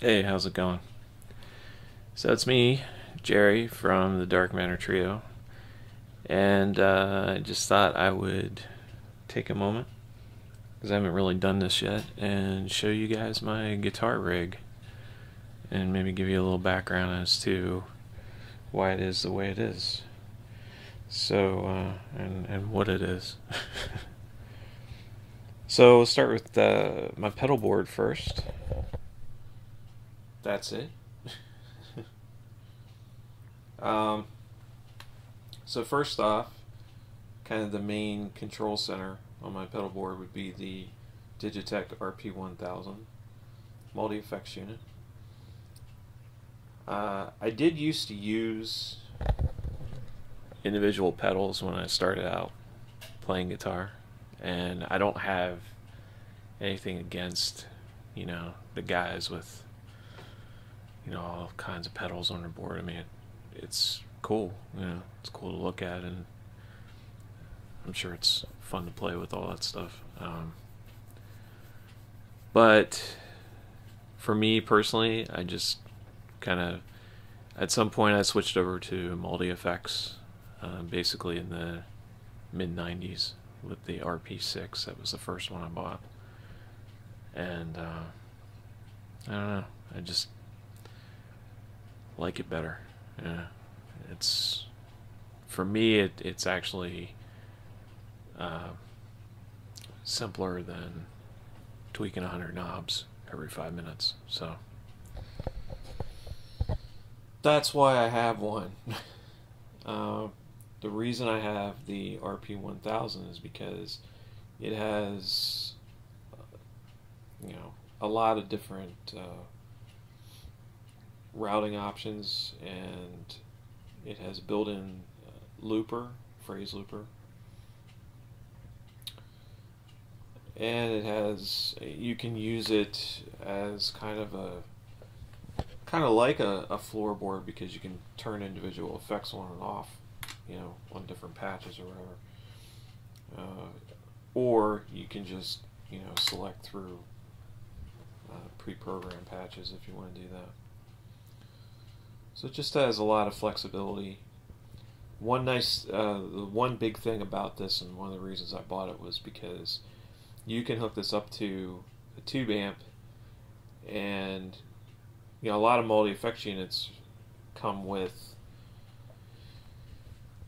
Hey, how's it going? So it's me, Jerry from the Dark Matter Trio, and I just thought I would take a moment because I haven't really done this yet and show you guys my guitar rig and maybe give you a little background as to why it is the way it is. And what it is. So we'll start with my pedal board first. That's it. um, so first off, kind of the main control center on my pedal board would be the Digitech RP1000 multi effects unit. I did used to use individual pedals when I started out playing guitar, and I don't have anything against, the guys with, all kinds of pedals on their board. I mean, it's cool, it's cool to look at, and I'm sure it's fun to play with all that stuff. But for me personally, I just kind of, at some point, I switched over to multi effects, basically in the mid 90s with the RP6. That was the first one I bought. And I don't know, I just like it better. Yeah, it's, for me, it's actually uh, simpler than tweaking 100 knobs every 5 minutes. So that's why I have one. uh, the reason I have the RP1000 is because it has, a lot of different routing options, and it has built-in looper, phrase looper, and it has, you can use it as kind of like a floorboard, because you can turn individual effects on and off, on different patches or whatever. Or you can just, select through pre-programmed patches if you want to do that. So it just has a lot of flexibility. One big thing about this, and one of the reasons I bought it, was because you can hook this up to a tube amp, and a lot of multi effects units come with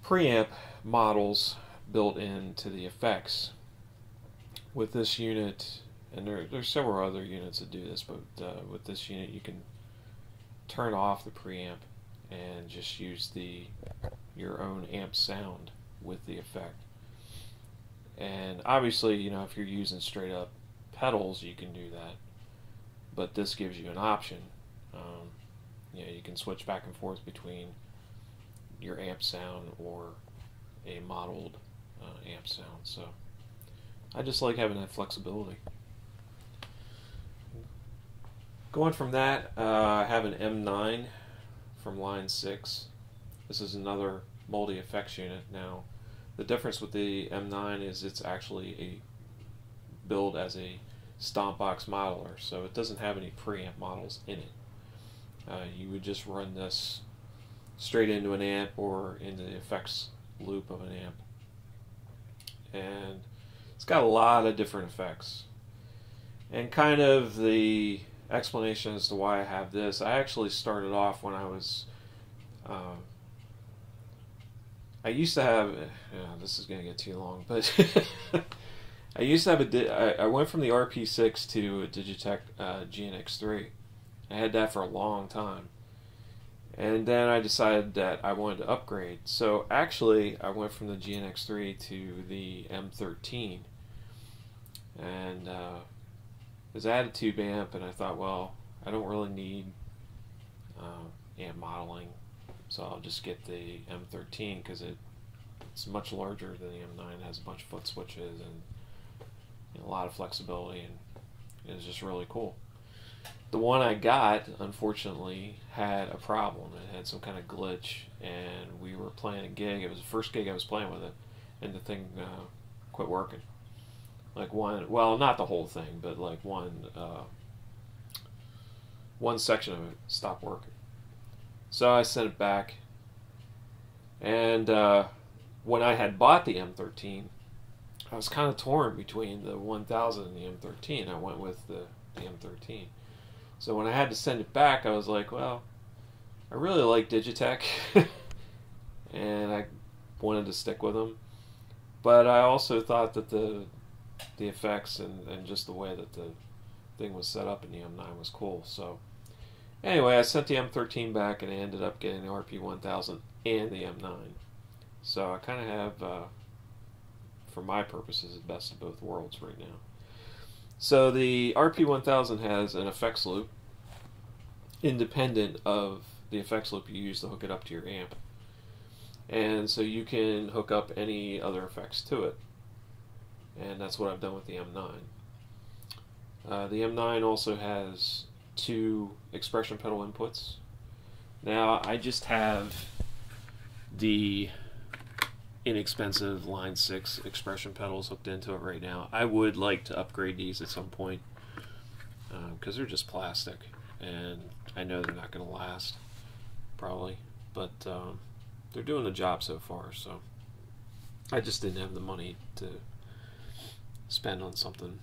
preamp models built into the effects. With this unit, and there's several other units that do this, but with this unit you can turn off the preamp and just use your own amp sound with the effect. And obviously, if you're using straight up pedals, you can do that, but this gives you an option. You can switch back and forth between your amp sound or a modeled amp sound. So I just like having that flexibility. Going from that, I have an M9 from Line 6. This is another multi effects unit. Now, the difference with the M9 is it's actually a build as a Stompbox modeler, so it doesn't have any preamp models in it. You would just run this straight into an amp or into the effects loop of an amp. And it's got a lot of different effects. And kind of the explanation as to why I have this, I actually started off when I was, I used to have, this is going to get too long, but I used to have I went from the RP6 to a Digitech GNX3. I had that for a long time. And then I decided that I wanted to upgrade. So actually, I went from the GNX3 to the M13. And was added tube amp, and I thought, well, I don't really need amp modeling, so I'll just get the M13 because it's much larger than the M9. It has a bunch of foot switches and a lot of flexibility, and it was just really cool. The one I got, unfortunately, had a problem. It had some kind of glitch, and we were playing a gig. It was the first gig I was playing with it, and the thing quit working. Like one, well, not the whole thing, but like one one section of it stopped working. So I sent it back, and when I had bought the M13, I was kind of torn between the 1000 and the M13. I went with the M13. So when I had to send it back, I was like, well, I really like Digitech, and I wanted to stick with them. But I also thought that the effects and just the way that the thing was set up in the M9 was cool. So anyway, I sent the M13 back, and I ended up getting the RP1000 and the M9. So I kind of have, for my purposes, the best of both worlds right now. So the RP1000 has an effects loop independent of the effects loop you use to hook it up to your amp. And so you can hook up any other effects to it. And that's what I've done with the M9. The M9 also has 2 expression pedal inputs. Now I just have the inexpensive Line 6 expression pedals hooked into it right now. I would like to upgrade these at some point because they're just plastic, and I know they're not going to last probably, but they're doing the job so far. So I just didn't have the money to spend on something,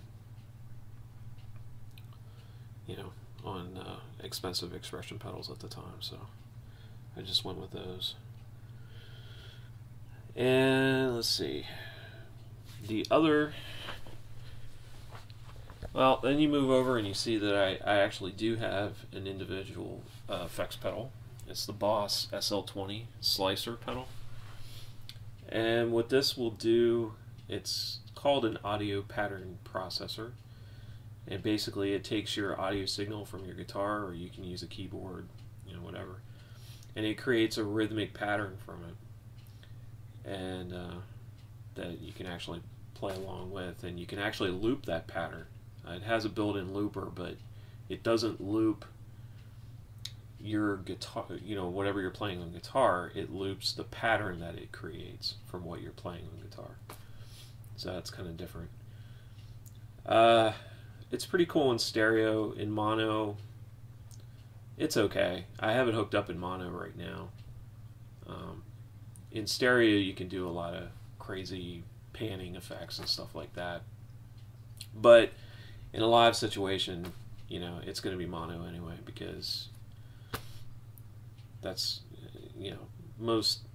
you know, on expensive expression pedals at the time, so I just went with those. And let's see, the other, well, then you move over and you see that I actually do have an individual effects pedal. It's the Boss SL20 slicer pedal. And what this will do, it's called an audio pattern processor. And basically it takes your audio signal from your guitar, or you can use a keyboard, you know, whatever. And it creates a rhythmic pattern from it. And that you can actually play along with, and you can actually loop that pattern. It has a built-in looper, but it doesn't loop your guitar, you know, whatever you're playing on guitar. It loops the pattern that it creates from what you're playing on guitar. So that's kind of different. It's pretty cool in stereo. In mono, it's okay. I have it hooked up in mono right now. In stereo, you can do a lot of crazy panning effects and stuff like that. But in a live situation, you know, it's going to be mono anyway, because that's, you know, most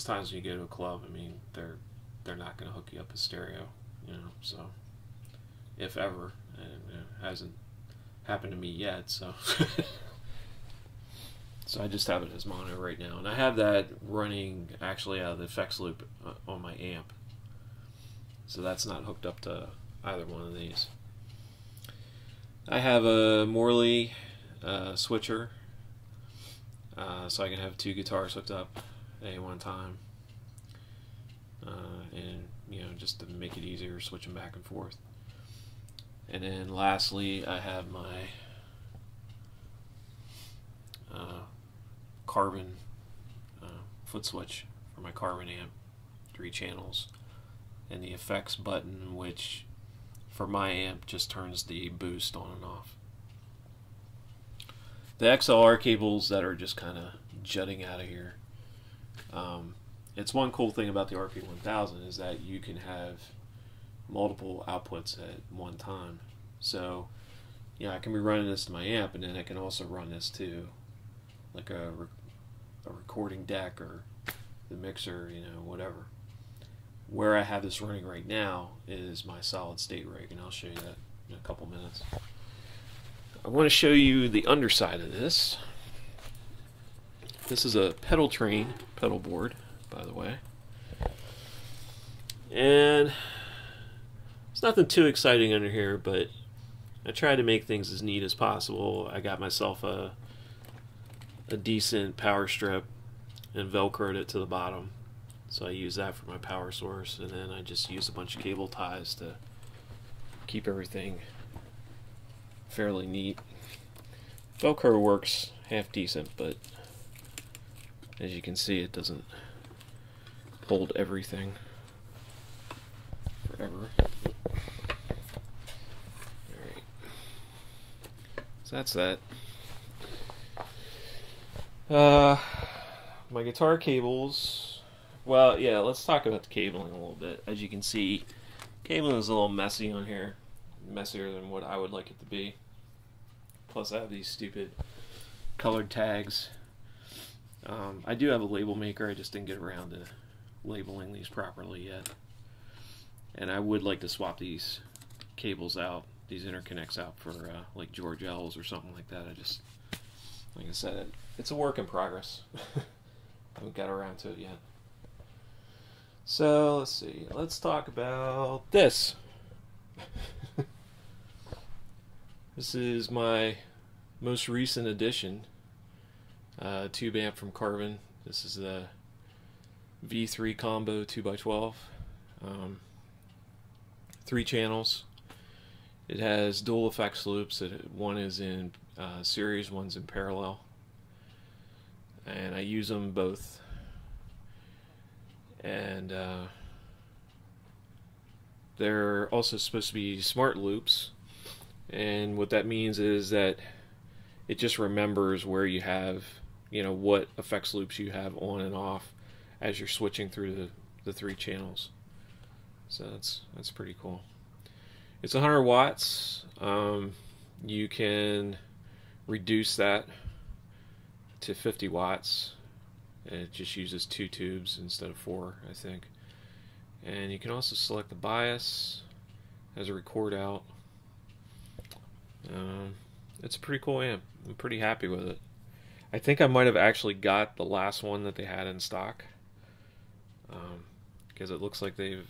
times when you go to a club, I mean, they're not going to hook you up as stereo, you know. So if ever, and it hasn't happened to me yet, so. So I just have it as mono right now, and I have that running actually out of the effects loop on my amp. So that's not hooked up to either one of these. I have a Morley switcher, so I can have 2 guitars hooked up at any one time, and you know, just to make it easier switching back and forth. And then lastly, I have my Carbon foot switch for my Carbon amp, 3 channels, and the effects button, which for my amp just turns the boost on and off. The XLR cables that are just kind of jutting out of here. It's one cool thing about the RP1000 is that you can have multiple outputs at one time. So, yeah, I can be running this to my amp, and then I can also run this to like a recording deck or the mixer, you know, whatever. Where I have this running right now is my solid state rig, and I'll show you that in a couple minutes. I want to show you the underside of this. This is a Pedal Train pedal board, by the way. And there's nothing too exciting under here, but I tried to make things as neat as possible. I got myself a decent power strip and velcroed it to the bottom. So I use that for my power source, and then I just use a bunch of cable ties to keep everything fairly neat. Velcro works half decent, but as you can see, it doesn't hold everything forever. Alright. So that's that. Uh, my guitar cables. Well, yeah, let's talk about the cabling a little bit. As you can see, cabling is a little messy on here, messier than what I would like it to be. Plus, I have these stupid colored tags. I do have a label maker. I just didn't get around to labeling these properly yet. And I would like to swap these cables out, these interconnects out for like George L's or something like that. Like I said, it's a work in progress. I haven't got around to it yet. So let's see. Let's talk about this. This is my most recent addition. Tube amp from Carbon. This is the V3 Combo 2x12. 3 channels. It has dual effects loops. One is in series, one's in parallel. And I use them both. And they're also supposed to be smart loops. And what that means is that it just remembers where you have, what effects loops you have on and off as you're switching through the 3 channels. So that's pretty cool. It's 100 watts. You can reduce that to 50 watts. It just uses 2 tubes instead of 4, I think. And you can also select the bias as a record out. It's a pretty cool amp. I'm pretty happy with it. I think I might have actually got the last one that they had in stock, because it looks like they've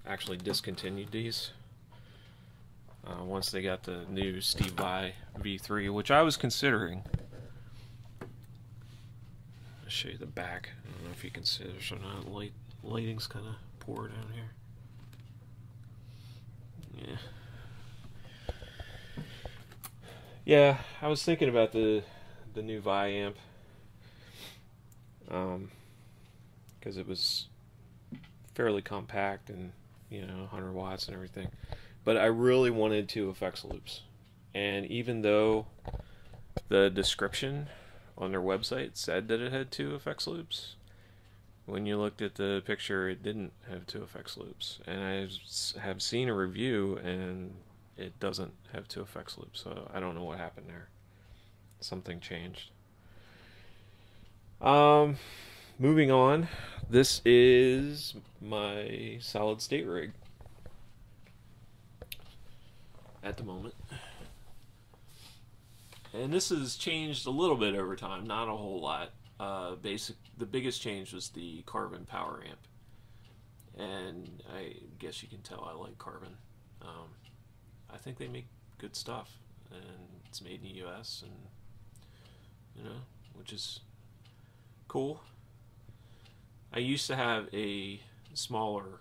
actually discontinued these once they got the new Steve Vai V3, which I was considering. I'll show you the back. I don't know if you can see. There's not lighting's kind of poor down here. Yeah, I was thinking about the new Vai amp, because it was fairly compact and 100 watts and everything, but I really wanted 2 effects loops. And even though the description on their website said that it had 2 effects loops, when you looked at the picture, it didn't have 2 effects loops. And I have seen a review, and it doesn't have 2 effects loops, so I don't know what happened there. Something changed. Moving on, this is my solid state rig at the moment. And this has changed a little bit over time, not a whole lot. The biggest change was the Carbon power amp. And I guess you can tell I like Carbon. I think they make good stuff, and it's made in the US, and which is cool. I used to have a smaller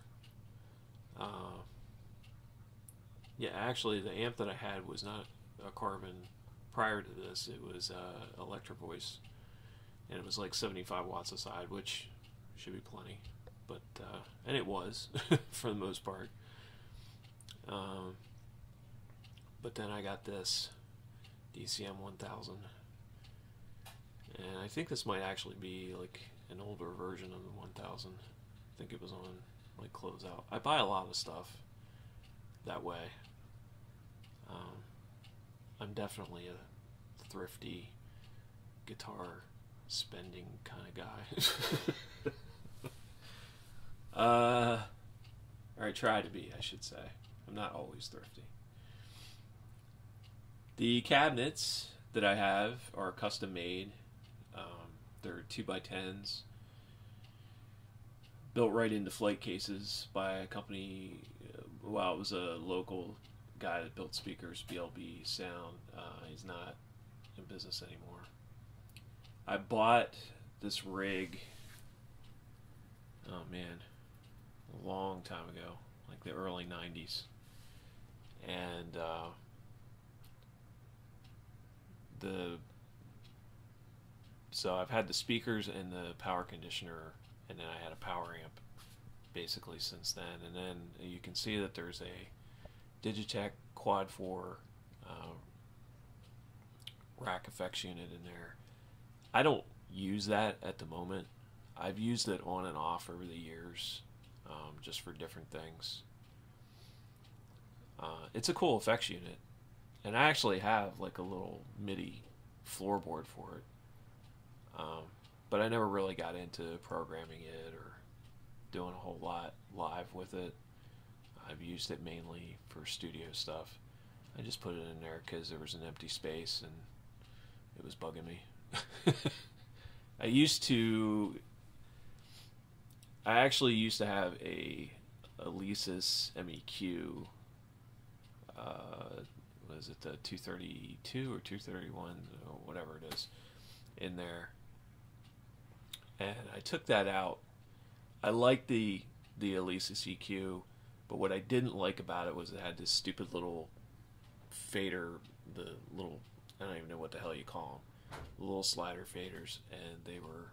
actually the amp that I had was not a Carbon prior to this. It was Electro Voice, and it was like 75 watts a side, which should be plenty, but and it was for the most part. But then I got this DCM 1000, and I think this might actually be like an older version of the 1000. I think it was on like closeout. I buy a lot of stuff that way. I'm definitely a thrifty guitar spending kind of guy. Or I try to be, I should say. I'm not always thrifty. The cabinets that I have are custom made. They're 2x10s, built right into flight cases by a company. Well, it was a local guy that built speakers, BLB Sound. He's not in business anymore. I bought this rig, oh man, a long time ago, like the early 90s. And so I've had the speakers and the power conditioner, and then I had a power amp basically since then. And then you can see that there's a Digitech Quad 4 rack effects unit in there. I don't use that at the moment. I've used it on and off over the years, just for different things. It's a cool effects unit, and I actually have like a little MIDI floorboard for it. But I never really got into programming it or doing a whole lot live with it. I've used it mainly for studio stuff. I just put it in there because there was an empty space and it was bugging me. I actually used to have a Alesis MEQ. Was it the 232 or 231 or whatever it is in there, and I took that out. I liked the Alesis EQ, but what I didn't like about it was it had this stupid little fader, the little, I don't even know what the hell you call them, the little slider faders, and they were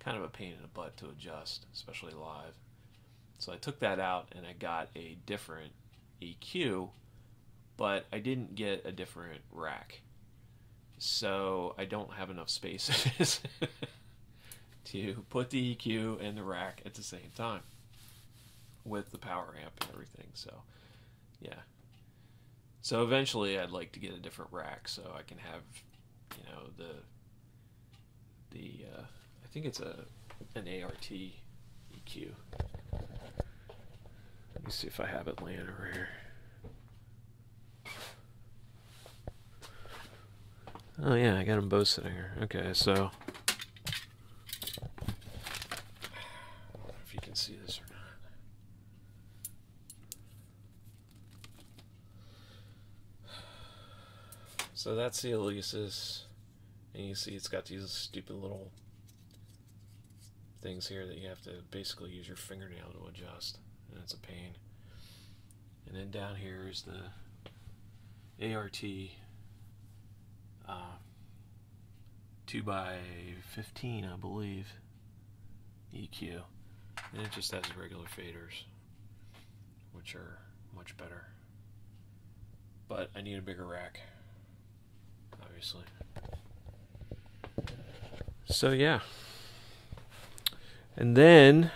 kind of a pain in the butt to adjust, especially live. So I took that out and I got a different EQ, but I didn't get a different rack. So I don't have enough space to put the EQ and the rack at the same time with the power amp and everything. So yeah. So eventually I'd like to get a different rack so I can have, the I think it's an ART EQ. Let me see if I have it laying over here. Oh yeah, I got them both sitting here. Okay, so I don't know if you can see this or not. So that's the Alesis, and you see it's got these stupid little things here that you have to basically use your fingernail to adjust, and it's a pain. And then down here is the ART 2x15, I believe, EQ, and it just has regular faders, which are much better. But I need a bigger rack, obviously. So yeah. And then,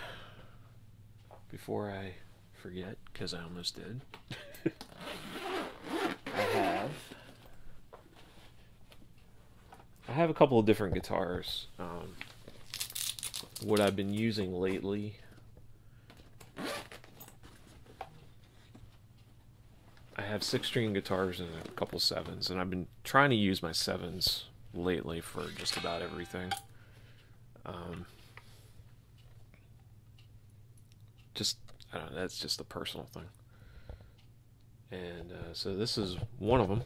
before I forget, because I almost did, I have a couple of different guitars. What I've been using lately, I have 6-string guitars and a couple 7s, and I've been trying to use my 7s lately for just about everything. I don't know, that's just a personal thing. And so this is one of them.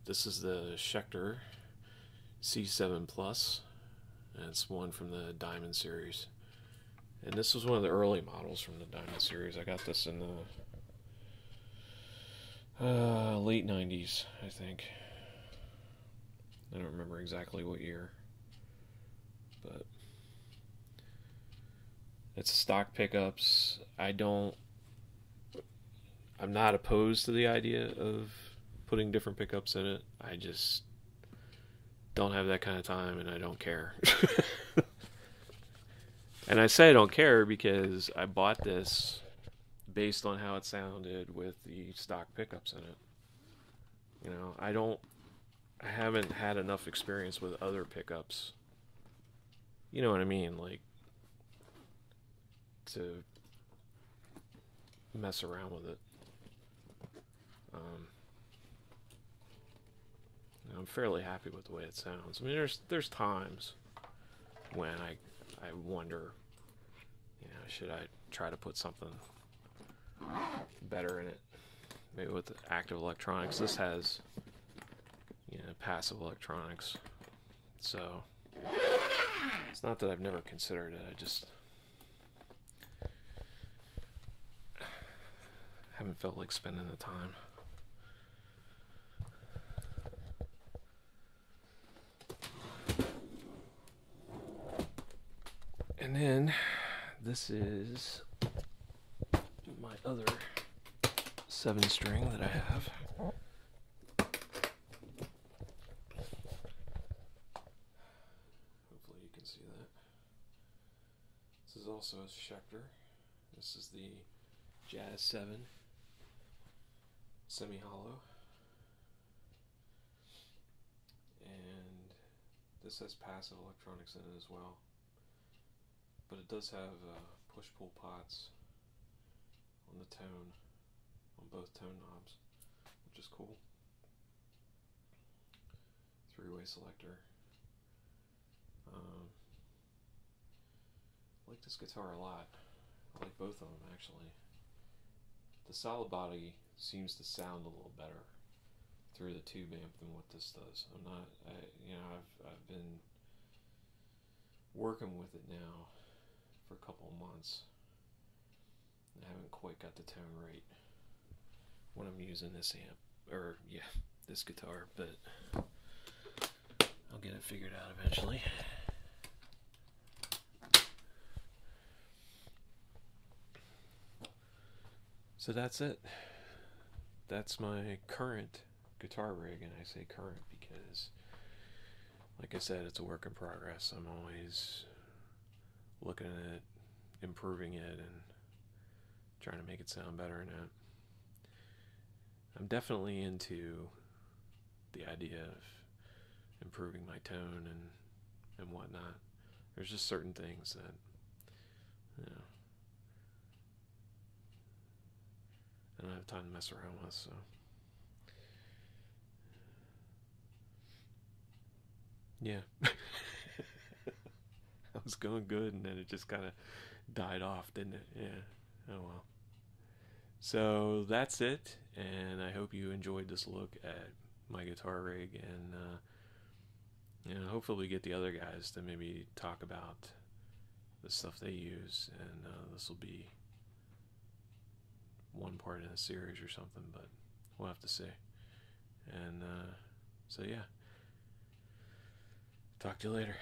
This is the Schecter C7 Plus, and it's one from the Diamond series. And this was one of the early models from the Diamond series. I got this in the late 90s, I think. I don't remember exactly what year, but it's stock pickups. I'm not opposed to the idea of putting different pickups in it. I just don't have that kind of time, and I don't care. And I say I don't care because I bought this based on how it sounded with the stock pickups in it. I haven't had enough experience with other pickups. You know what I mean? Like, to mess around with it. I'm fairly happy with the way it sounds. I mean, there's times when I wonder, should I try to put something better in it? Maybe with the active electronics. This has, passive electronics. So it's not that I've never considered it. I just haven't felt like spending the time. And then this is my other 7-string that I have. also a Schecter. This is the Jazz 7 semi-hollow. And this has passive electronics in it as well. But it does have push-pull pots on the tone, on both tone knobs, which is cool. 3-way selector. I like this guitar a lot. I like both of them actually. The solid body seems to sound a little better through the tube amp than what this does. I've been working with it now for a couple of months. I haven't quite got the tone right when I'm using this amp, or this guitar, but I'll get it figured out eventually. So that's it. That's my current guitar rig, and I say current because, like I said, it's a work in progress. I'm always looking at it, improving it, and trying to make it sound better. And I'm definitely into the idea of improving my tone and whatnot. There's just certain things that, I don't have time to mess around with, so. Yeah. I was going good, and then it just kind of died off, didn't it? Yeah. Oh well. So that's it, and I hope you enjoyed this look at my guitar rig, and hopefully get the other guys to maybe talk about the stuff they use, and this will be one part in a series or something, but we'll have to see. And so yeah, talk to you later.